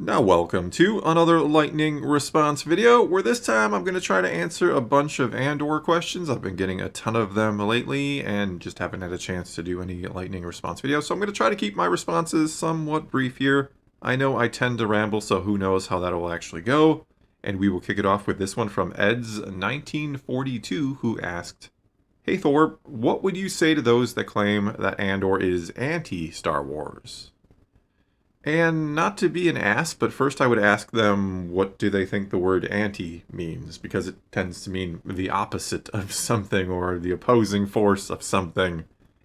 Now welcome to another lightning response video, where this time I'm going to try to answer a bunch of Andor questions. I've been getting a ton of them lately and just haven't had a chance to do any lightning response videos, so I'm going to try to keep my responses somewhat brief here. I know I tend to ramble, so who knows how that will actually go. And we will kick it off with this one from Eds1942, who asked, "Hey Thor, what would you say to those that claim that Andor is anti-Star Wars?" And not to be an ass, but first I would ask them, what do they think the word anti means? Because it tends to mean the opposite of something or the opposing force of something.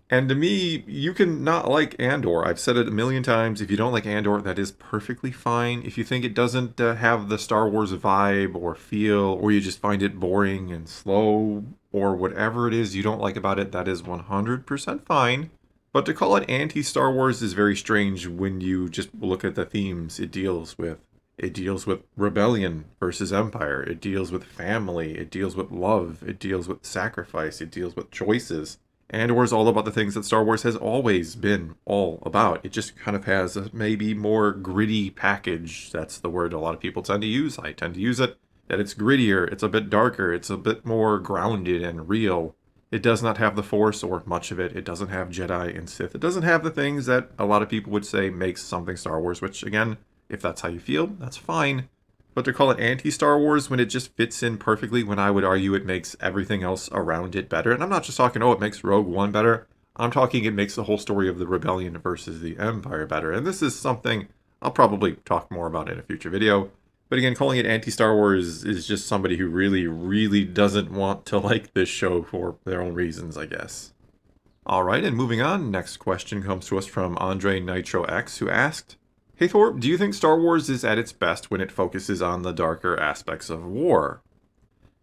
And to me, you can not like Andor. I've said it a million times. If you don't like Andor, that is perfectly fine. If you think it doesn't have the Star Wars vibe or feel, or you just find it boring and slow, or whatever it is you don't like about it, that is 100% fine. But to call it anti-Star Wars is very strange when you just look at the themes it deals with. It deals with rebellion versus empire. It deals with family. It deals with love. It deals with sacrifice. It deals with choices. Andor is all about the things that Star Wars has always been all about. It just kind of has a maybe more gritty package. That's the word a lot of people tend to use. I tend to use it. That it's grittier. It's a bit darker. It's a bit more grounded and real. It does not have the Force, or much of it. It doesn't have Jedi and Sith. It doesn't have the things that a lot of people would say makes something Star Wars, which, again, if that's how you feel, that's fine. But to call it anti-Star Wars when it just fits in perfectly, when I would argue it makes everything else around it better. And I'm not just talking, oh, it makes Rogue One better. I'm talking it makes the whole story of the rebellion versus the Empire better. And this is something I'll probably talk more about in a future video. But again, calling it anti-Star Wars is just somebody who really, really doesn't want to like this show for their own reasons, I guess. Alright, and moving on, next question comes to us from Andre Nitro X, who asked, "Hey Thor, do you think Star Wars is at its best when it focuses on the darker aspects of war?"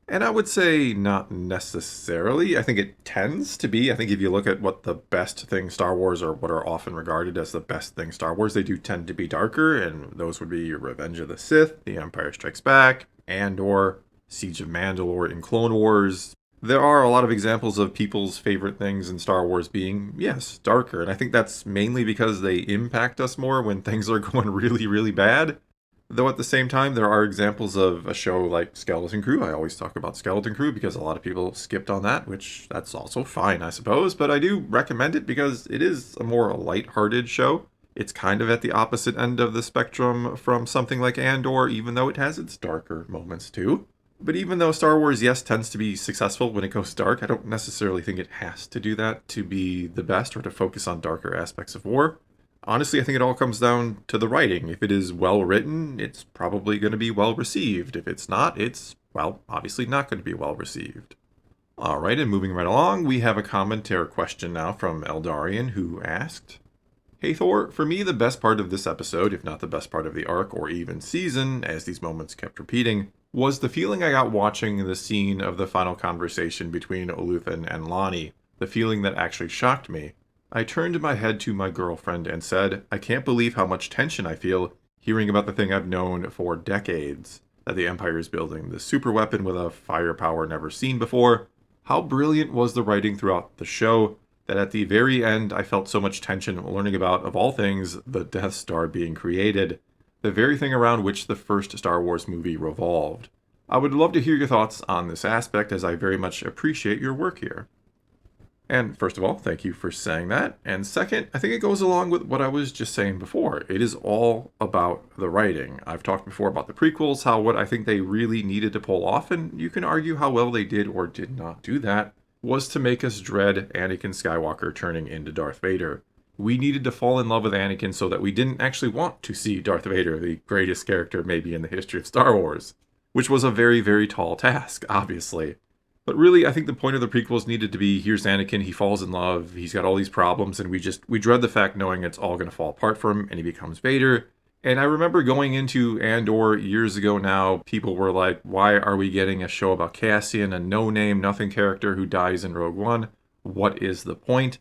And I would say not necessarily. I think it tends to be. I think if you look at what the best thing Star Wars, or what are often regarded as the best thing Star Wars, they do tend to be darker, and those would be Revenge of the Sith, The Empire Strikes Back, Andor, Siege of Mandalore, and Clone Wars. There are a lot of examples of people's favorite things in Star Wars being, yes, darker, and I think that's mainly because they impact us more when things are going really, really bad. Though at the same time, there are examples of a show like Skeleton Crew. I always talk about Skeleton Crew because a lot of people skipped on that, which that's also fine, I suppose. But I do recommend it because it is a more lighthearted show. It's kind of at the opposite end of the spectrum from something like Andor, even though it has its darker moments too. But even though Star Wars, yes, tends to be successful when it goes dark, I don't necessarily think it has to do that to be the best or to focus on darker aspects of war. Honestly, I think it all comes down to the writing. If it is well written, it's probably going to be well received. If it's not, it's, well, obviously not going to be well received. Alright, and moving right along, we have a comment or question now from Eldarian, who asked, "Hey Thor, for me the best part of this episode, if not the best part of the arc or even season, as these moments kept repeating, was the feeling I got watching the scene of the final conversation between Oluthen and Lonnie. The feeling that actually shocked me. I turned my head to my girlfriend and said, I can't believe how much tension I feel hearing about the thing I've known for decades, that the Empire is building this super weapon with a firepower never seen before. How brilliant was the writing throughout the show that at the very end I felt so much tension learning about, of all things, the Death Star being created, the very thing around which the first Star Wars movie revolved. I would love to hear your thoughts on this aspect, as I very much appreciate your work here." And first of all, thank you for saying that. And second, I think it goes along with what I was just saying before. It is all about the writing. I've talked before about the prequels, how what I think they really needed to pull off, and you can argue how well they did or did not do that, was to make us dread Anakin Skywalker turning into Darth Vader. We needed to fall in love with Anakin so that we didn't actually want to see Darth Vader, the greatest character maybe in the history of Star Wars. Which was a very, very tall task, obviously. But really, I think the point of the prequels needed to be, here's Anakin, he falls in love, he's got all these problems, and we dread the fact knowing it's all going to fall apart for him, and he becomes Vader. And I remember going into Andor years ago now, people were like, why are we getting a show about Cassian, a no-name, nothing character who dies in Rogue One? What is the point?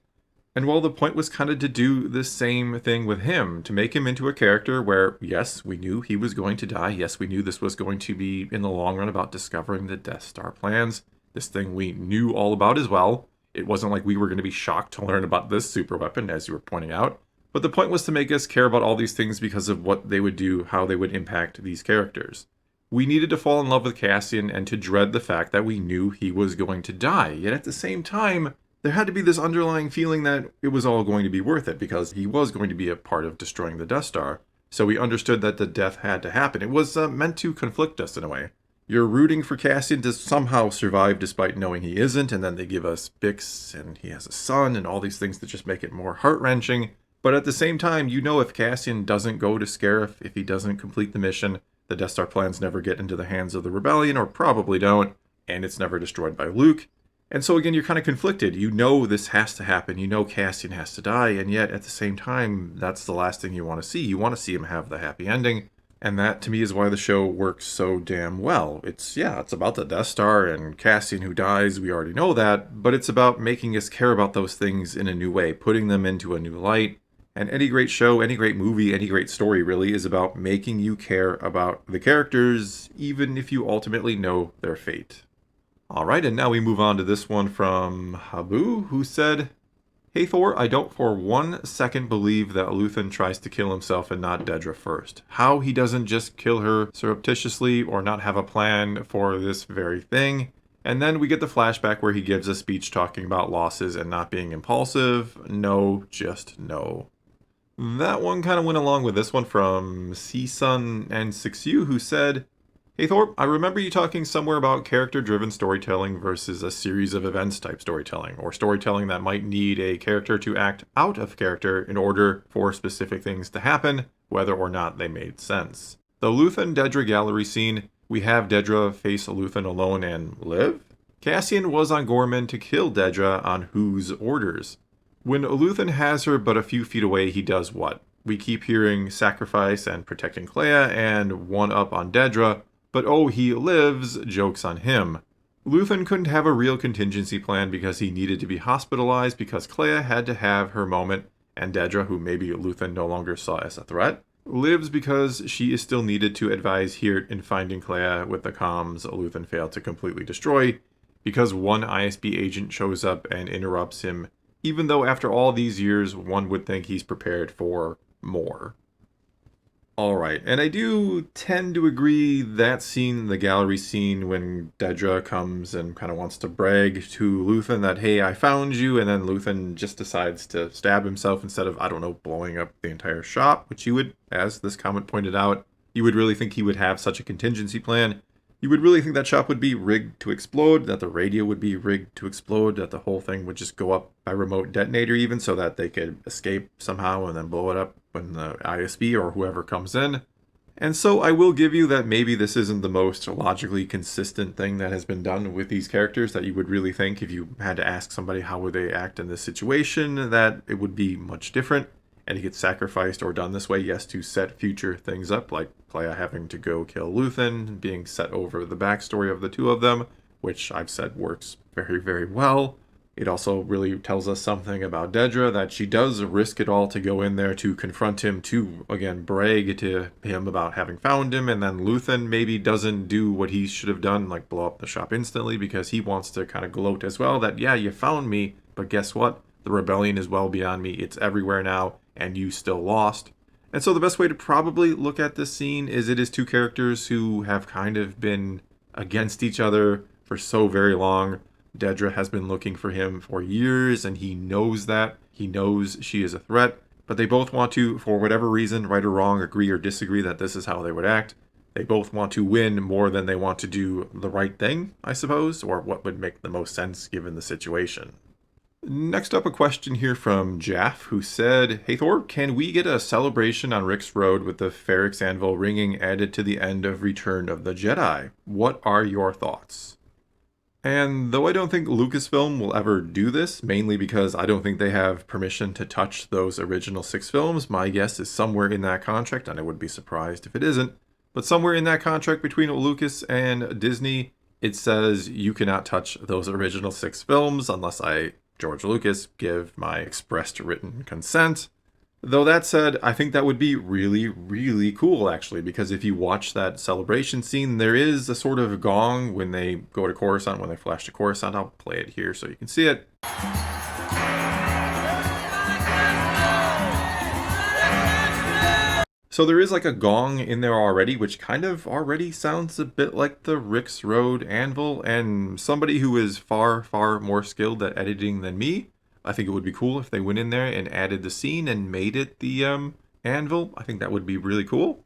And well, the point was kind of to do the same thing with him, to make him into a character where, yes, we knew he was going to die, yes, we knew this was going to be, in the long run, about discovering the Death Star plans, this thing we knew all about as well. It wasn't like we were going to be shocked to learn about this super weapon, as you were pointing out. But the point was to make us care about all these things because of what they would do, how they would impact these characters. We needed to fall in love with Cassian and to dread the fact that we knew he was going to die. Yet at the same time, there had to be this underlying feeling that it was all going to be worth it because he was going to be a part of destroying the Death Star. So we understood that the death had to happen. It was meant to conflict us in a way. You're rooting for Cassian to somehow survive despite knowing he isn't, and then they give us Bix and he has a son and all these things that just make it more heart-wrenching. But at the same time, you know if Cassian doesn't go to Scarif, if he doesn't complete the mission, the Death Star plans never get into the hands of the Rebellion, or probably don't, and it's never destroyed by Luke. And so again, you're kind of conflicted. You know this has to happen. You know Cassian has to die, and yet at the same time, that's the last thing you want to see. You want to see him have the happy ending. And that, to me, is why the show works so damn well. It's about the Death Star and Cassian who dies, we already know that, but it's about making us care about those things in a new way, putting them into a new light. And any great show, any great movie, any great story really is about making you care about the characters, even if you ultimately know their fate. Alright, and now we move on to this one from Habu, who said, "Hey Thor, I don't for 1 second believe that Luthen tries to kill himself and not Dedra first. How he doesn't just kill her surreptitiously or not have a plan for this very thing. And then we get the flashback where he gives a speech talking about losses and not being impulsive. No, just no." That one kind of went along with this one from Season and 6U, who said, "Hey Thor, I remember you talking somewhere about character-driven storytelling versus a series of events type storytelling, or storytelling that might need a character to act out of character in order for specific things to happen, whether or not they made sense. The Luthen-Dedra gallery scene, we have Dedra face Luthen alone and live? Cassian was on Gorman to kill Dedra on whose orders? When Luthen has her but a few feet away, he does what? We keep hearing sacrifice and protecting Clea and one up on Dedra, but oh, he lives, joke's on him. Luthen couldn't have a real contingency plan because he needed to be hospitalized because Clea had to have her moment, and Dedra, who maybe Luthen no longer saw as a threat, lives because she is still needed to advise Hirt in finding Clea with the comms Luthen failed to completely destroy, because one ISB agent shows up and interrupts him, even though after all these years, one would think he's prepared for more. Alright, and I do tend to agree that scene, the gallery scene, when Dedra comes and kind of wants to brag to Luthen that, hey, I found you, and then Luthen just decides to stab himself instead of, I don't know, blowing up the entire shop, which you would, as this comment pointed out, you would really think he would have such a contingency plan. You would really think that shop would be rigged to explode, that the radio would be rigged to explode, that the whole thing would just go up by remote detonator even so that they could escape somehow and then blow it up when the ISB or whoever comes in. And so I will give you that maybe this isn't the most logically consistent thing that has been done with these characters, that you would really think if you had to ask somebody how would they act in this situation, that it would be much different. And he gets sacrificed or done this way, yes, to set future things up, like Clea having to go kill Luthen, being set over the backstory of the two of them, which I've said works very, very well. It also really tells us something about Dedra, that she does risk it all to go in there to confront him, to, again, brag to him about having found him, and then Luthen maybe doesn't do what he should have done, like blow up the shop instantly, because he wants to kind of gloat as well, that, yeah, you found me, but guess what? The rebellion is well beyond me, it's everywhere now, and you still lost. And so the best way to probably look at this scene is it is two characters who have kind of been against each other for so very long. Dedra has been looking for him for years, and he knows that. He knows she is a threat, but they both want to, for whatever reason, right or wrong, agree or disagree that this is how they would act. They both want to win more than they want to do the right thing, I suppose, or what would make the most sense given the situation. Next up, a question here from Jaff, who said, "Hey Thor, can we get a celebration on Rick's Road with the Ferrix Anvil ringing added to the end of Return of the Jedi? What are your thoughts?" And though I don't think Lucasfilm will ever do this, mainly because I don't think they have permission to touch those original 6 films, my guess is somewhere in that contract, and I would be surprised if it isn't, but somewhere in that contract between Lucas and Disney, it says you cannot touch those original 6 films unless I, George Lucas, give my expressed written consent. Though that said, I think that would be really, really cool, actually, because if you watch that celebration scene, there is a sort of gong when they go to Coruscant, when they flash to Coruscant. I'll play it here so you can see it. So there is like a gong in there already, which kind of already sounds a bit like the Rick's Road anvil, and somebody who is far, far more skilled at editing than me, I think it would be cool if they went in there and added the scene and made it the anvil. I think that would be really cool.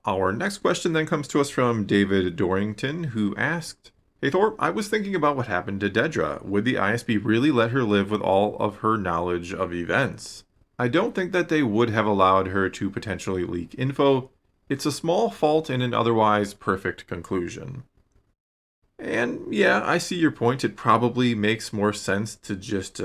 Our next question then comes to us from David Dorrington, who asked, Hey Thor, I was thinking about what happened to Dedra. Would the ISB really let her live with all of her knowledge of events? I don't think that they would have allowed her to potentially leak info. It's a small fault in an otherwise perfect conclusion. And yeah, I see your point. It probably makes more sense to just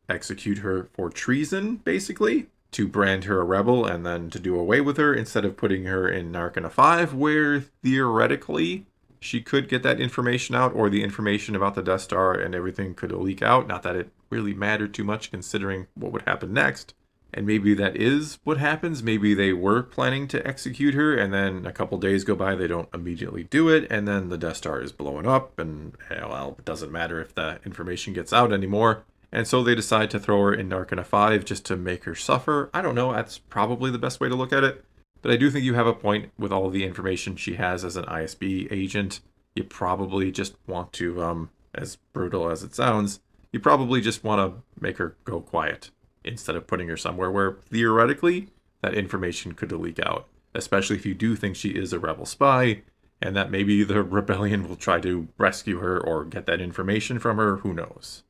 execute her for treason, basically, to brand her a rebel and then to do away with her instead of putting her in Narkina 5, where theoretically she could get that information out, or the information about the Death Star and everything could leak out. Not that it really mattered too much considering what would happen next. And maybe that is what happens. Maybe they were planning to execute her, and then a couple days go by, they don't immediately do it, and then the Death Star is blowing up, and well, it doesn't matter if the information gets out anymore. And so they decide to throw her in Narkina 5 just to make her suffer. I don't know, that's probably the best way to look at it. But I do think you have a point with all the information she has as an ISB agent. You probably just want to, as brutal as it sounds, you probably just want to make her go quiet instead of putting her somewhere where theoretically that information could leak out. Especially if you do think she is a rebel spy and that maybe the rebellion will try to rescue her or get that information from her, who knows.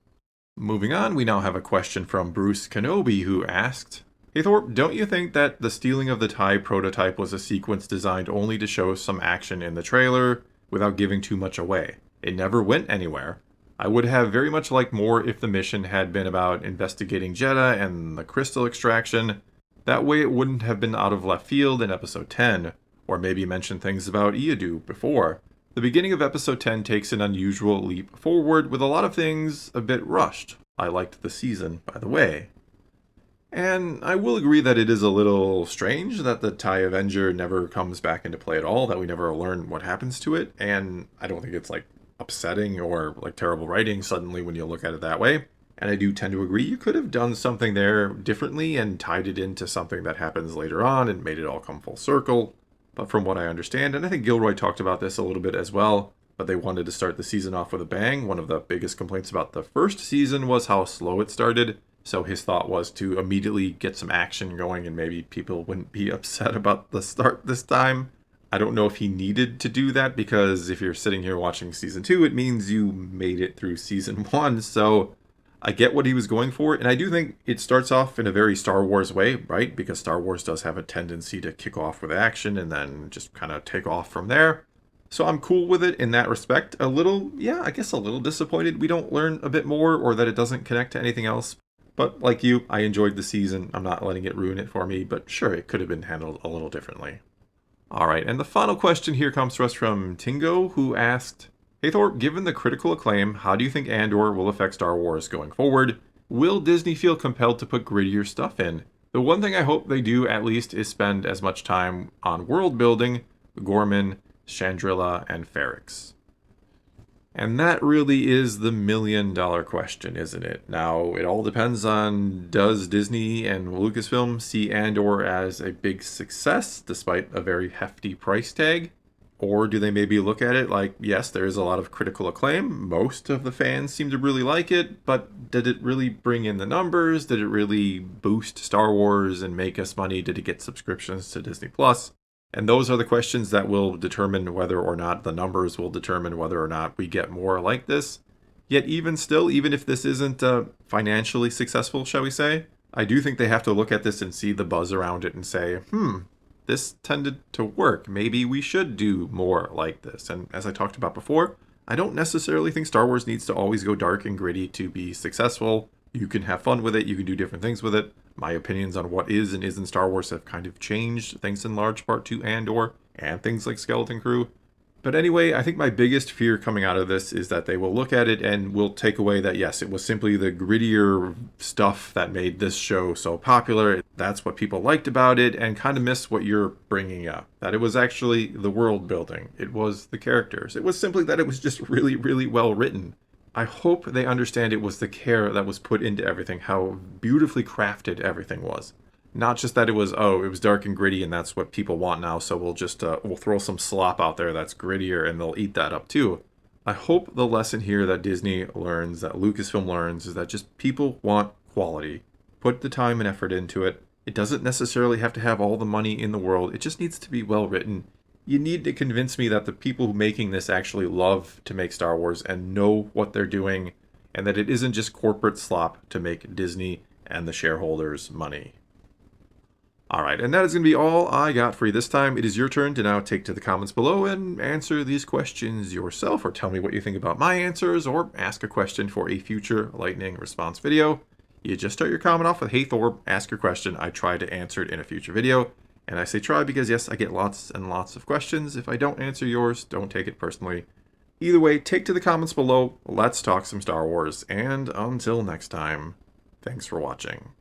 Moving on, we now have a question from Bruce Kenobi, who asked, Hey Thor, don't you think that the stealing of the TIE prototype was a sequence designed only to show some action in the trailer without giving too much away? It never went anywhere. I would have very much liked more if the mission had been about investigating Jedha and the crystal extraction. That way it wouldn't have been out of left field in Episode 10, or maybe mention things about Iadu before. The beginning of Episode 10 takes an unusual leap forward with a lot of things a bit rushed. I liked the season, by the way. And I will agree that it is a little strange that the TIE Avenger never comes back into play at all, that we never learn what happens to it, and I don't think it's like upsetting or like terrible writing suddenly when you look at it that way. And I do tend to agree you could have done something there differently and tied it into something that happens later on and made it all come full circle. But from what I understand, and I think Gilroy talked about this a little bit as well, but they wanted to start the season off with a bang. One of the biggest complaints about the first season was how slow it started. So his thought was to immediately get some action going and maybe people wouldn't be upset about the start this time. I don't know if he needed to do that because if you're sitting here watching Season 2, it means you made it through Season 1. So I get what he was going for. And I do think it starts off in a very Star Wars way, right? Because Star Wars does have a tendency to kick off with action and then just kind of take off from there. So I'm cool with it in that respect. A little disappointed we don't learn a bit more or that it doesn't connect to anything else. But like you, I enjoyed the season. I'm not letting it ruin it for me, but sure, it could have been handled a little differently. All right, and the final question here comes to us from Tingo, who asked, Hey Thor, given the critical acclaim, how do you think Andor will affect Star Wars going forward? Will Disney feel compelled to put grittier stuff in? The one thing I hope they do at least is spend as much time on world building, Gorman, Chandrila, and Ferrix. And that really is the million-dollar question, isn't it? Now, it all depends on, does Disney and Lucasfilm see Andor as a big success, despite a very hefty price tag? Or do they maybe look at it like, yes, there is a lot of critical acclaim, most of the fans seem to really like it, but did it really bring in the numbers? Did it really boost Star Wars and make us money? Did it get subscriptions to Disney Plus? And those are the questions that will determine whether or not the numbers will determine whether or not we get more like this. Yet even still, even if this isn't financially successful, shall we say, I do think they have to look at this and see the buzz around it and say, this tended to work. Maybe we should do more like this. And as I talked about before, I don't necessarily think Star Wars needs to always go dark and gritty to be successful. You can have fun with it. You can do different things with it. My opinions on what is and isn't Star Wars have kind of changed, thanks in large part to Andor and things like Skeleton Crew. But anyway, I think my biggest fear coming out of this is that they will look at it and will take away that, yes, it was simply the grittier stuff that made this show so popular. That's what people liked about it, and kind of miss what you're bringing up. That it was actually the world building. It was the characters. It was simply that it was just really, really well written. I hope they understand it was the care that was put into everything, how beautifully crafted everything was. Not just that it was, oh, it was dark and gritty and that's what people want now, so we'll just, we'll throw some slop out there that's grittier and they'll eat that up too. I hope the lesson here that Disney learns, that Lucasfilm learns, is that just people want quality. Put the time and effort into it. It doesn't necessarily have to have all the money in the world. It just needs to be well written. You need to convince me that the people making this actually love to make Star Wars and know what they're doing, and that it isn't just corporate slop to make Disney and the shareholders money. Alright, and that is going to be all I got for you this time. It is your turn to now take to the comments below and answer these questions yourself, or tell me what you think about my answers, or ask a question for a future lightning response video. You just start your comment off with, "Hey Thor, ask your question. I try to answer it in a future video." And I say try because yes, I get lots and lots of questions. If I don't answer yours, don't take it personally. Either way, take to the comments below. Let's talk some Star Wars, and until next time, thanks for watching.